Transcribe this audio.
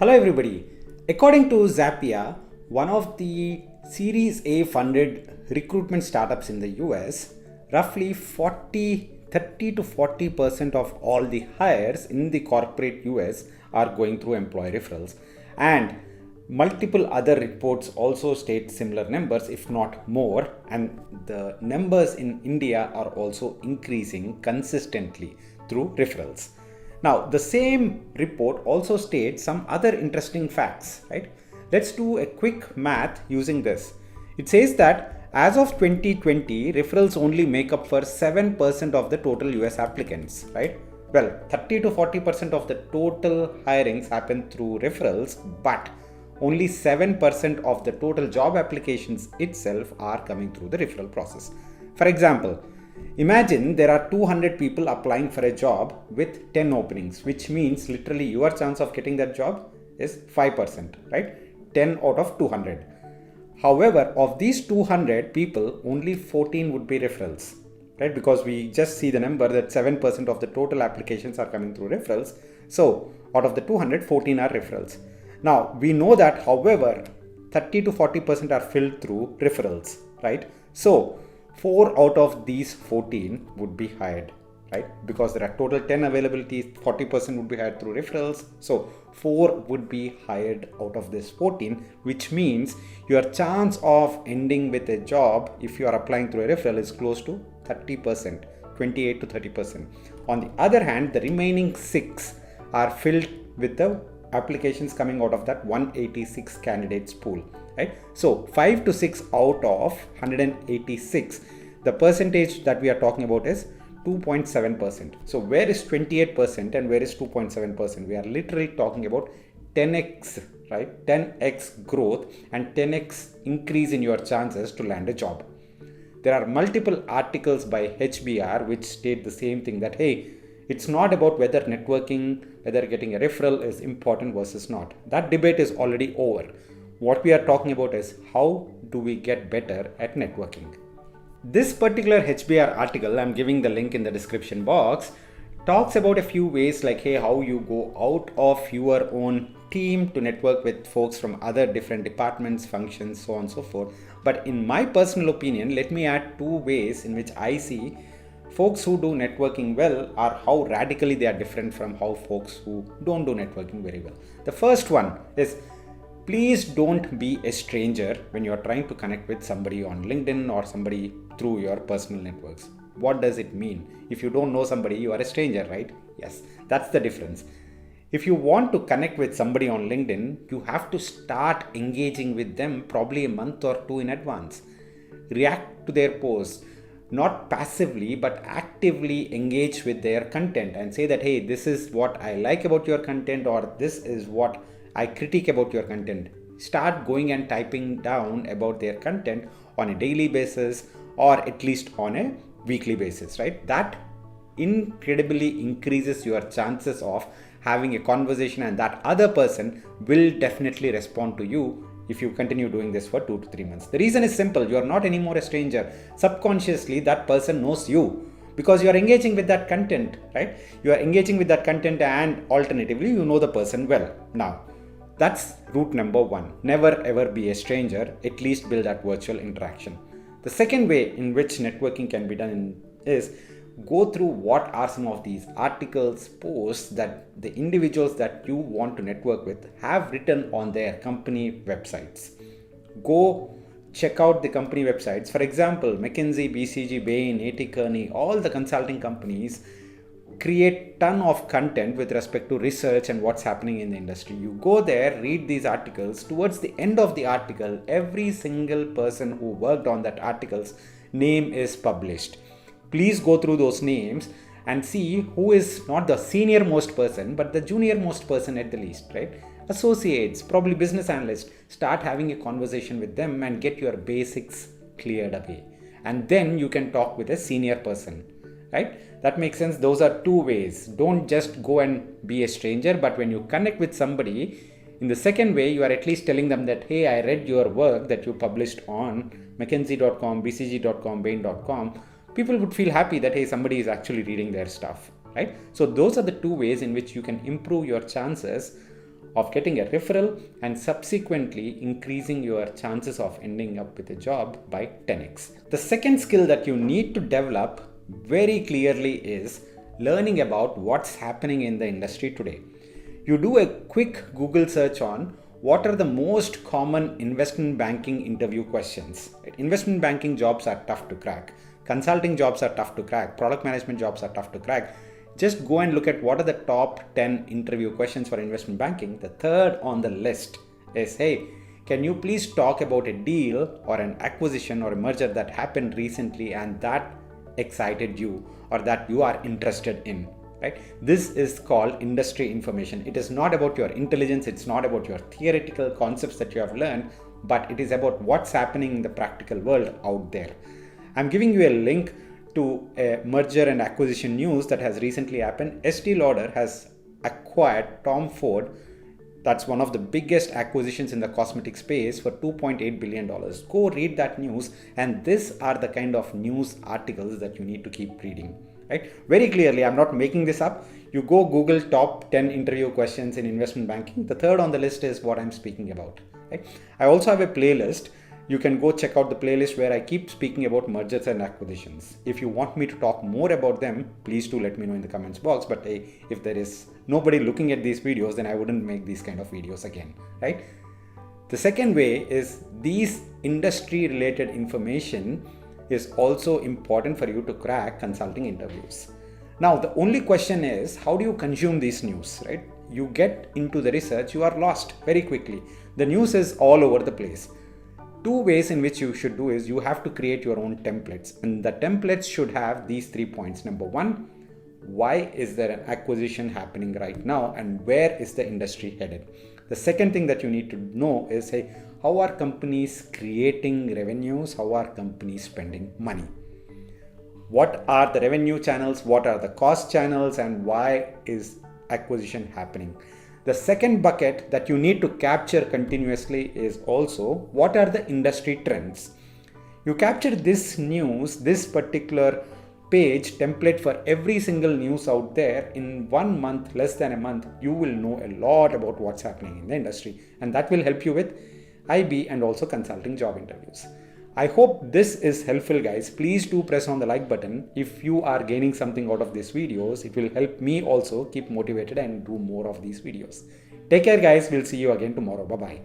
Hello everybody. According to Zapier, one of the Series A funded recruitment startups in the US, roughly 30 to 40% of all the hires in the corporate US are going through employee referrals. And multiple other reports also state similar numbers, if not more, and the numbers in India are also increasing consistently through referrals. Now, the same report also states some other interesting facts, right? Let's do a quick math using this. It says that as of 2020, referrals only make up for 7% of the total US applicants, right? Well, 30 to 40% of the total hirings happen through referrals, but only 7% of the total job applications itself are coming through the referral process. For example, imagine there are 200 people applying for a job with 10 openings, which means literally your chance of getting that job is 5%, right? 10 out of 200. However, of these 200 people, only 14 would be referrals, right? Because we just see the number that 7% of the total applications are coming through referrals. So out of the 200, 14 are referrals. Now, we know that, however, 30 to 40% are filled through referrals, right? So 4 out of these 14 would be hired, right? Because there are total 10 availabilities, 40% would be hired through referrals. So 4 would be hired out of this 14, which means your chance of ending with a job if you are applying through a referral is close to 30%, 28 to 30%. On the other hand, the remaining 6 are filled with the applications coming out of that 186 candidates pool, right? So 5 to 6 out of 186, the percentage that we are talking about is 2.7%. So where is 28% and where is 2.7%? We are literally talking about 10x, right? 10x growth and 10x increase in your chances to land a job. There are multiple articles by HBR which state the same thing, that hey, it's not about whether networking, whether getting a referral is important versus not. That debate is already over. What we are talking about is how do we get better at networking. This particular HBR article, I'm giving the link in the description box, talks about a few ways like, hey, how you go out of your own team to network with folks from other different departments, functions, so on and so forth. But in my personal opinion, let me add 2 ways in which I see folks who do networking well are how radically they are different from how folks who don't do networking very well. The first one is, please don't be a stranger when you are trying to connect with somebody on LinkedIn or somebody through your personal networks. What does it mean? If you don't know somebody, you are a stranger, right? Yes, that's the difference. If you want to connect with somebody on LinkedIn, you have to start engaging with them probably a month or 2 in advance. React to their posts. Not passively, but actively engage with their content and say that, hey, this is what I like about your content, or this is what I critique about your content. Start going and typing down about their content on a daily basis or at least on a weekly basis, right? That incredibly increases your chances of having a conversation, and that other person will definitely respond to you if you continue doing this for 2 to 3 months. The reason is simple. You are not anymore a stranger. Subconsciously, that person knows you because you are engaging with that content, right? You are engaging with that content, and alternatively, you know the person well. Now, that's route number 1. Never ever be a stranger. At least build that virtual interaction. The second way in which networking can be done is go through what are some of these articles, posts that the individuals that you want to network with have written on their company websites. Go check out the company websites. For example, McKinsey, BCG, Bain, A.T. Kearney, all the consulting companies create ton of content with respect to research and what's happening in the industry. You go there, read these articles. Towards the end of the article, every single person who worked on that article's name is published. Please go through those names and see who is not the senior most person, but the junior most person at the least, right? Associates, probably business analysts. Start having a conversation with them and get your basics cleared away. And then you can talk with a senior person, right? That makes sense. Those are 2 ways. Don't just go and be a stranger, but when you connect with somebody, in the second way, you are at least telling them that, hey, I read your work that you published on McKinsey.com, BCG.com, Bain.com. People would feel happy that, hey, somebody is actually reading their stuff, right? So those are the 2 ways in which you can improve your chances of getting a referral and subsequently increasing your chances of ending up with a job by 10x. The second skill that you need to develop very clearly is learning about what's happening in the industry today. You do a quick Google search on what are the most common investment banking interview questions. Investment banking jobs are tough to crack. Consulting jobs are tough to crack. Product management jobs are tough to crack. Just go and look at what are the top 10 interview questions for investment banking. The third on the list is, hey, can you please talk about a deal or an acquisition or a merger that happened recently and that excited you or that you are interested in? Right? This is called industry information. It is not about your intelligence. It's not about your theoretical concepts that you have learned, but it is about what's happening in the practical world out there. I'm giving you a link to a merger and acquisition news that has recently happened. Estee Lauder has acquired Tom Ford. That's one of the biggest acquisitions in the cosmetic space for $2.8 billion. Go read that news, and these are the kind of news articles that you need to keep reading. Right? Very clearly, I'm not making this up. You go Google top 10 interview questions in investment banking. The third on the list is what I'm speaking about. Right? I also have a playlist. You can go check out the playlist where I keep speaking about mergers and acquisitions. If you want me to talk more about them, please do let me know in the comments box. But if there is nobody looking at these videos, then I wouldn't make these kind of videos again, right? The second way is these industry related information is also important for you to crack consulting interviews. Now, the only question is, how do you consume these news, right? You get into the research, you are lost very quickly. The news is all over the place. Two ways in which you should do is you have to create your own templates, and the templates should have these 3 points. Number one, why is there an acquisition happening right now and where is the industry headed? The second thing that you need to know is, hey, how are companies creating revenues? How are companies spending money? What are the revenue channels? What are the cost channels? And why is acquisition happening? The second bucket that you need to capture continuously is also what are the industry trends. You capture this news, this particular page template for every single news out there in 1 month, less than a month, you will know a lot about what's happening in the industry, and that will help you with IB and also consulting job interviews. I hope this is helpful, guys. Please do press on the like button. If you are gaining something out of these videos, it will help me also keep motivated and do more of these videos. Take care, guys. We'll see you again tomorrow. Bye-bye.